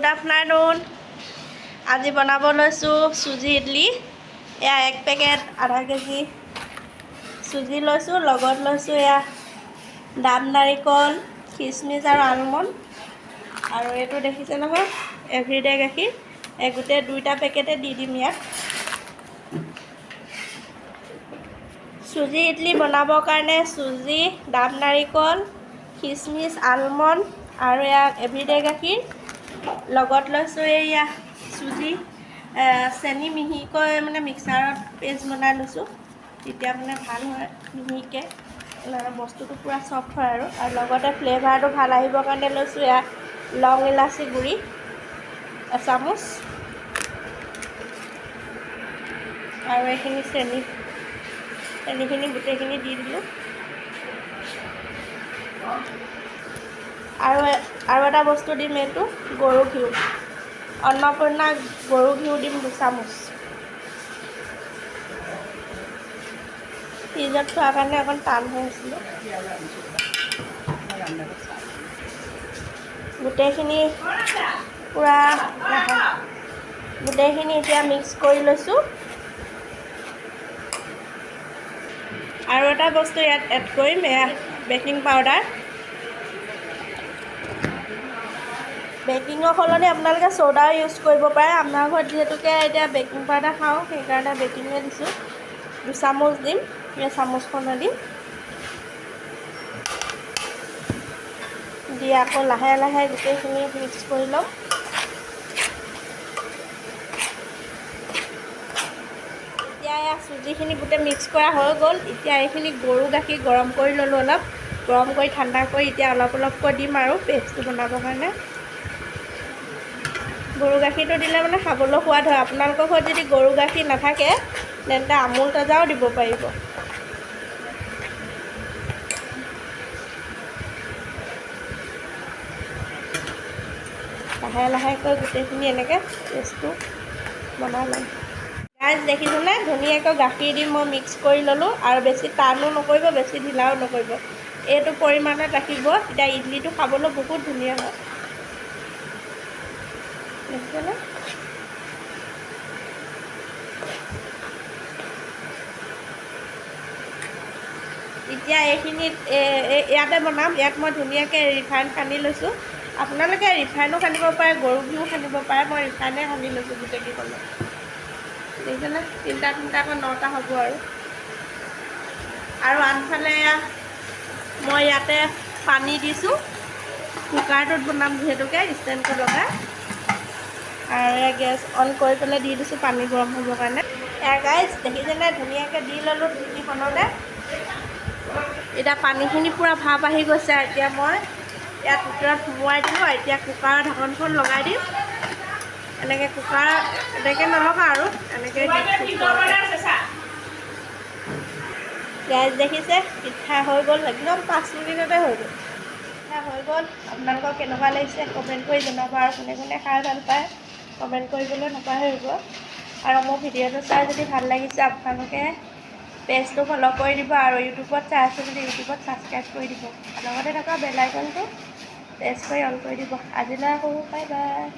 Good afternoon. আজি বনাব লৈছোঁ চুজি ইডলি। এয়া 1 পেকেট আধা কেজি চুজি লৈছোঁ, লগত লৈছোঁ এয়া ডাব নাৰিকল, খিচমিচ আৰু আলমণ্ড। আৰু এইটো দেখিছে নহয় এভৰিডে গাখীৰ, এই গোটেই 2টা পেকেটে দি দিম ইয়াত। চুজি ইডলি বনাবৰ কাৰণে চুজি, ডাব নাৰিকল, খিচমিচ, আলমণ্ড আৰু এয়া এভৰিডে গাখীৰ, লগত লৈছোঁ এয়া চুজি, চেনি মিহিকৈ মানে মিক্সাৰত পেষ্ট বনাই লৈছোঁ, তেতিয়া মানে ভাল হয় মিহিকৈ, বস্তুটো পূৰা চফ্ট হয় আৰু লগতে ফ্লেভাৰটো ভাল আহিবৰ কাৰণে লৈছোঁ এয়া লং ইলাচি গুড়ি এচামুচ, আৰু এইখিনি চেনিখিনি গোটেইখিনি দি দিলোঁ। আৰু এটা বস্তু দিম, এইটো গৰু ঘিউ, অন্নপূৰ্ণা গৰু ঘিউ দিম 2 চামুচ। ফ্ৰিজত থোৱাৰ কাৰণে অকণ টান হৈ আছিলে। গোটেইখিনি এতিয়া মিক্স কৰি লৈছোঁ। আৰু এটা বস্তু ইয়াত এড কৰিম, এয়া বেকিং পাউডাৰ। বেকিঙৰ সলনি আপোনালোকে চ'ডাও ইউজ কৰিব পাৰে। আমাৰ ঘৰত যিহেতুকে এতিয়া বেকিং পাউডাৰ খাওঁ, সেইকাৰণে বেকিঙে দিছোঁ। 2 চামুচ দিম, এই চামুচখনে দিম। দি আকৌ লাহে লাহে গোটেইখিনি মিক্স কৰি ল'ম। এতিয়া এয়া চুজিখিনি গোটেই মিক্স কৰা হৈ গ'ল। এতিয়া এইখিনি গৰু গাখীৰ গৰম কৰি ল'লোঁ, অলপ গৰম কৰি ঠাণ্ডা কৰি এতিয়া অলপ অলপকৈ দিম আৰু পেষ্টটো বনাবৰ কাৰণে। গৰু গাখীৰটো দিলে মানে খাবলৈ সোৱাদ হয়। আপোনালোকৰ ঘৰত যদি গৰু গাখীৰ নাথাকে তেন্তে আমুল তাজাও দিব পাৰিব। লাহে লাহেকৈ গোটেইখিনি এনেকৈ পেষ্টটো বনাই ল'ম। গাইজ দেখিছেনে, ধুনীয়াকৈ গাখীৰ দি মই মিক্স কৰি ল'লোঁ। আৰু বেছি টানো নকৰিব, বেছি ঢিলাও নকৰিব, এইটো পৰিমাণত ৰাখিব, তেতিয়া ইডলিটো খাবলৈ বহুত ধুনীয়া হয়। দেখিছেনে? এতিয়া এইখিনিত ইয়াতে বনাম। ইয়াত মই ধুনীয়াকৈ ৰিফাইন সানি লৈছোঁ। আপোনালোকে ৰিফাইনো সানিব পাৰে, গৰু ঘিউ সানিব পাৰে, মই ৰিফাইনে সানি লৈছোঁ গোটেইকেইখনত। দেখিছেনে, 3টা 9টা হ'ব আৰু আনফালে মই ইয়াতে পানী দিছোঁ। কুকাৰটোত বনাম যিহেতুকে ষ্টেণ্ডটো লগাই, আৰু গেছ অন কৰি পেলাই দি দিছোঁ পানী গৰম হ'বৰ কাৰণে। গাইজ দেখিছেনে, ধুনীয়াকৈ দি ল'লোঁ ঢাকনিখনতে। এতিয়া পানীখিনি পূৰা ভাপ আহি গৈছে। এতিয়া মই ইয়াত ভিতৰত সোমোৱাই দিলোঁ। এতিয়া কুকাৰৰ ঢাকনখন লগাই দিম। এনেকৈ কুকাৰ এনেকৈ নলগাওঁ আৰু এনেকৈ গাইজ দেখিছে, পিঠা হৈ গ'ল, একদম 5 মিনিটতে হৈ গ'ল। পিঠা হৈ গ'ল। আপোনালোকৰ কেনেকুৱা লাগিছে কমেণ্ট কৰি জনাব, আৰু কোনে কোনে খাই ভাল পায় কমেণ্ট কৰিবলৈ নাপাহৰিব। আৰু মোৰ ভিডিঅ'টো চাই যদি ভাল লাগিছে আপোনালোকে পেজটো ফ'ল' কৰি দিব, আৰু ইউটিউবত চাই আছে যদি ইউটিউবত ছাবস্ক্ৰাইব কৰি দিব, লগতে থকা বেল আইকনটো প্ৰেছ কৰি অন কৰি দিব। আজিলৈ আকৌ বাই বাই।